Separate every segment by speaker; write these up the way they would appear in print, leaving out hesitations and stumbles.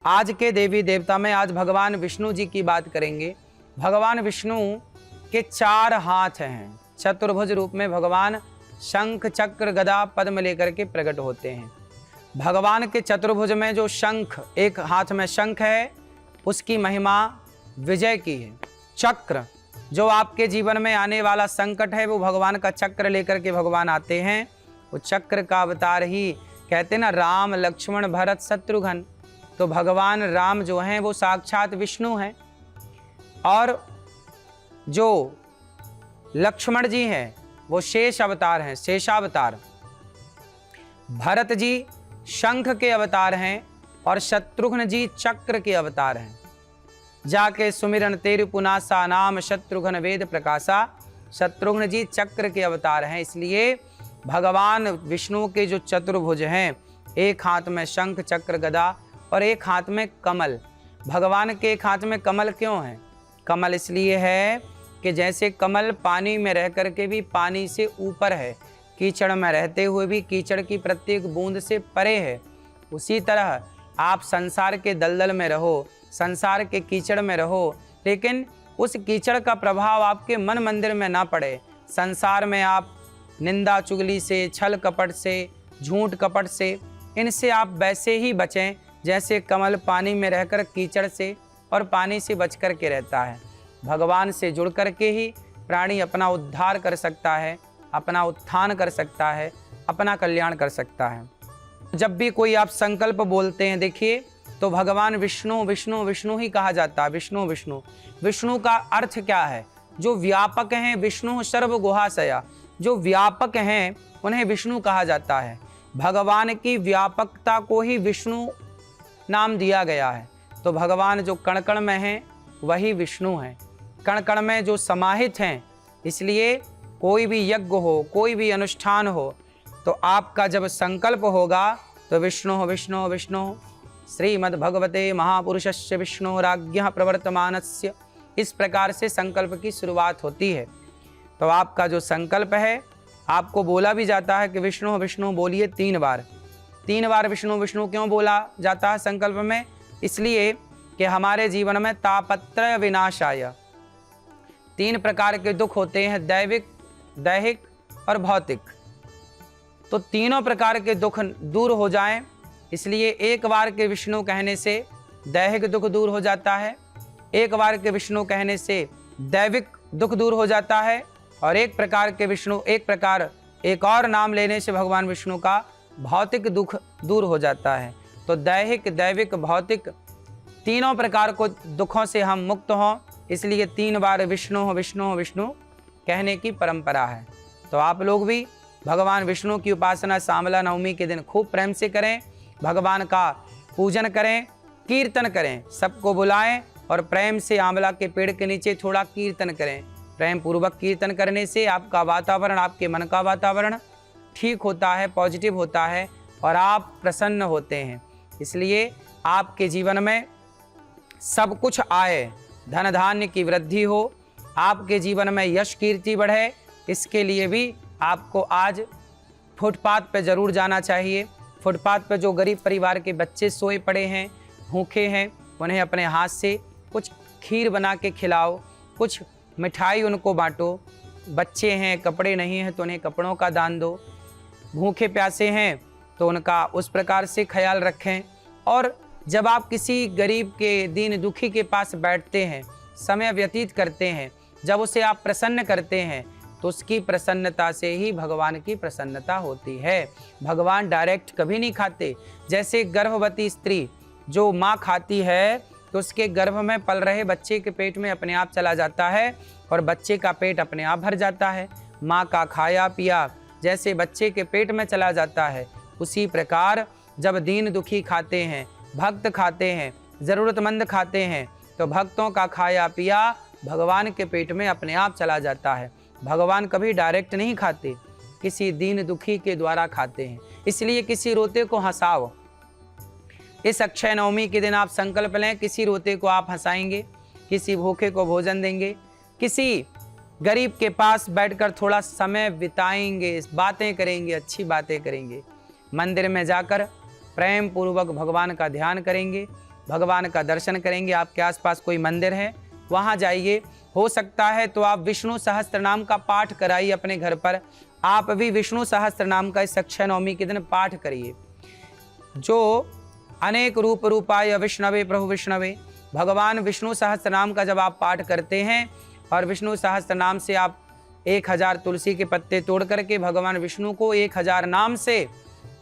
Speaker 1: आज के देवी देवता में आज भगवान विष्णु जी की बात करेंगे। भगवान विष्णु के 4 हाथ हैं। चतुर्भुज रूप में भगवान शंख चक्र गदा पद्म लेकर के प्रकट होते हैं। भगवान के चतुर्भुज में जो शंख, एक हाथ में शंख है, उसकी महिमा विजय की है। चक्र, जो आपके जीवन में आने वाला संकट है, वो भगवान का चक्र लेकर के भगवान आते हैं। वो चक्र का अवतार ही कहते हैं ना, राम लक्ष्मण भरत शत्रुघ्न। तो भगवान राम जो हैं वो साक्षात विष्णु हैं, और जो लक्ष्मण जी हैं वो शेष अवतार हैं, शेषावतार। भरत जी शंख के अवतार हैं और शत्रुघ्न जी चक्र के अवतार हैं। जाके सुमिरन तेरु पुनासा नाम शत्रुघ्न वेद प्रकाशा। शत्रुघ्न जी चक्र के अवतार हैं। इसलिए भगवान विष्णु के जो चतुर्भुज हैं, एक हाथ में शंख चक्र गदा और एक हाथ में कमल। भगवान के एक हाथ में कमल क्यों है? कमल इसलिए है कि जैसे कमल पानी में रह करके भी पानी से ऊपर है, कीचड़ में रहते हुए भी कीचड़ की प्रत्येक बूंद से परे है, उसी तरह आप संसार के दलदल में रहो, संसार के कीचड़ में रहो, लेकिन उस कीचड़ का प्रभाव आपके मन मंदिर में ना पड़े। संसार में आप निंदा चुगली से, छल कपट से, झूठ कपट से, इनसे आप वैसे ही बचें जैसे कमल पानी में रहकर कीचड़ से और पानी से बच कर के रहता है। भगवान से जुड़ कर के ही प्राणी अपना उद्धार कर सकता है, अपना उत्थान कर सकता है, अपना कल्याण कर सकता है। जब भी कोई आप संकल्प बोलते हैं, देखिए तो भगवान विष्णु विष्णु विष्णु ही कहा जाता है। विष्णु विष्णु विष्णु का अर्थ क्या है? जो व्यापक हैं, विष्णु सर्व गुहाशया, जो व्यापक हैं उन्हें विष्णु कहा जाता है। भगवान की व्यापकता को ही विष्णु नाम दिया गया है। तो भगवान जो कण कण में हैं वही विष्णु हैं, कण कण में जो समाहित हैं। इसलिए कोई भी यज्ञ हो, कोई भी अनुष्ठान हो, तो आपका जब संकल्प होगा तो विष्णु विष्णु विष्णु श्रीमद् भगवते महापुरुषस्य विष्णुराज्ञः प्रवर्तमानस्य, इस प्रकार से संकल्प की शुरुआत होती है। तो आपका जो संकल्प है, आपको बोला भी जाता है कि विष्णु विष्णु बोलिए 3 बार। 3 बार विष्णु विष्णु क्यों बोला जाता है संकल्प में? इसलिए कि हमारे जीवन में तापत्रय विनाशाय 3 प्रकार के दुख होते हैं, दैविक, दैहिक और भौतिक। तो तीनों प्रकार के दुख दूर हो जाएं, इसलिए एक बार के विष्णु कहने से दैहिक दुख दूर हो जाता है, एक बार के विष्णु कहने से दैविक दुख दूर हो जाता है, और एक प्रकार के विष्णु, एक और नाम लेने से भगवान विष्णु का भौतिक दुख दूर हो जाता है। तो दैहिक, दैविक, भौतिक तीनों प्रकार को दुखों से हम मुक्त हों, इसलिए 3 बार विष्णु विष्णु विष्णु कहने की परंपरा है। तो आप लोग भी भगवान विष्णु की उपासना शामला नवमी के दिन खूब प्रेम से करें, भगवान का पूजन करें, कीर्तन करें, सबको बुलाएं और प्रेम से आंवला के पेड़ के नीचे थोड़ा कीर्तन करें। प्रेम पूर्वक कीर्तन करने से आपका वातावरण, आपके मन का वातावरण ठीक होता है, पॉजिटिव होता है और आप प्रसन्न होते हैं। इसलिए आपके जीवन में सब कुछ आए, धन धान्य की वृद्धि हो, आपके जीवन में यश कीर्ति बढ़े, इसके लिए भी आपको आज फुटपाथ पे ज़रूर जाना चाहिए। फुटपाथ पे जो गरीब परिवार के बच्चे सोए पड़े हैं, भूखे हैं, उन्हें अपने हाथ से कुछ खीर बना के खिलाओ, कुछ मिठाई उनको बांटो। बच्चे हैं, कपड़े नहीं हैं तो उन्हें कपड़ों का दान दो। भूखे प्यासे हैं तो उनका उस प्रकार से ख्याल रखें। और जब आप किसी गरीब के, दीन दुखी के पास बैठते हैं, समय व्यतीत करते हैं, जब उसे आप प्रसन्न करते हैं, तो उसकी प्रसन्नता से ही भगवान की प्रसन्नता होती है। भगवान डायरेक्ट कभी नहीं खाते। जैसे गर्भवती स्त्री जो माँ खाती है तो उसके गर्भ में पल रहे बच्चे के पेट में अपने आप चला जाता है और बच्चे का पेट अपने आप भर जाता है। माँ का खाया पिया जैसे बच्चे के पेट में चला जाता है, उसी प्रकार जब दीन दुखी खाते हैं, भक्त खाते हैं, ज़रूरतमंद खाते हैं, तो भक्तों का खाया पिया भगवान के पेट में अपने आप चला जाता है। भगवान कभी डायरेक्ट नहीं खाते, किसी दीन दुखी के द्वारा खाते हैं। इसलिए किसी रोते को हंसाओ। इस अक्षय नवमी के दिन आप संकल्प लें, किसी रोते को आप हंसाएंगे, किसी भूखे को भोजन देंगे, किसी गरीब के पास बैठकर थोड़ा समय बिताएंगे, बातें करेंगे, अच्छी बातें करेंगे। मंदिर में जाकर प्रेम पूर्वक भगवान का ध्यान करेंगे, भगवान का दर्शन करेंगे। आपके आसपास कोई मंदिर है वहाँ जाइए, हो सकता है तो आप विष्णु सहस्त्र नाम का पाठ कराइए अपने घर पर। आप भी विष्णु सहस्त्र नाम का इस अक्षय नवमी के दिन पाठ करिए। जो अनेक रूप रूपाय विष्णवे प्रभु विष्णवे, भगवान विष्णु सहस्त्र नाम का जब आप पाठ करते हैं और विष्णु सहस्त्र नाम से आप 1000 तुलसी के पत्ते तोड़ करके भगवान विष्णु को 1000 नाम से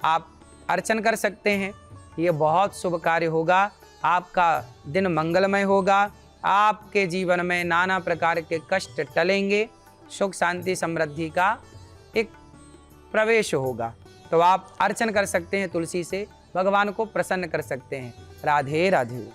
Speaker 1: आप अर्चन कर सकते हैं। ये बहुत शुभ कार्य होगा, आपका दिन मंगलमय होगा, आपके जीवन में नाना प्रकार के कष्ट टलेंगे, सुख शांति समृद्धि का एक प्रवेश होगा। तो आप अर्चन कर सकते हैं, तुलसी से भगवान को प्रसन्न कर सकते हैं। राधे राधे।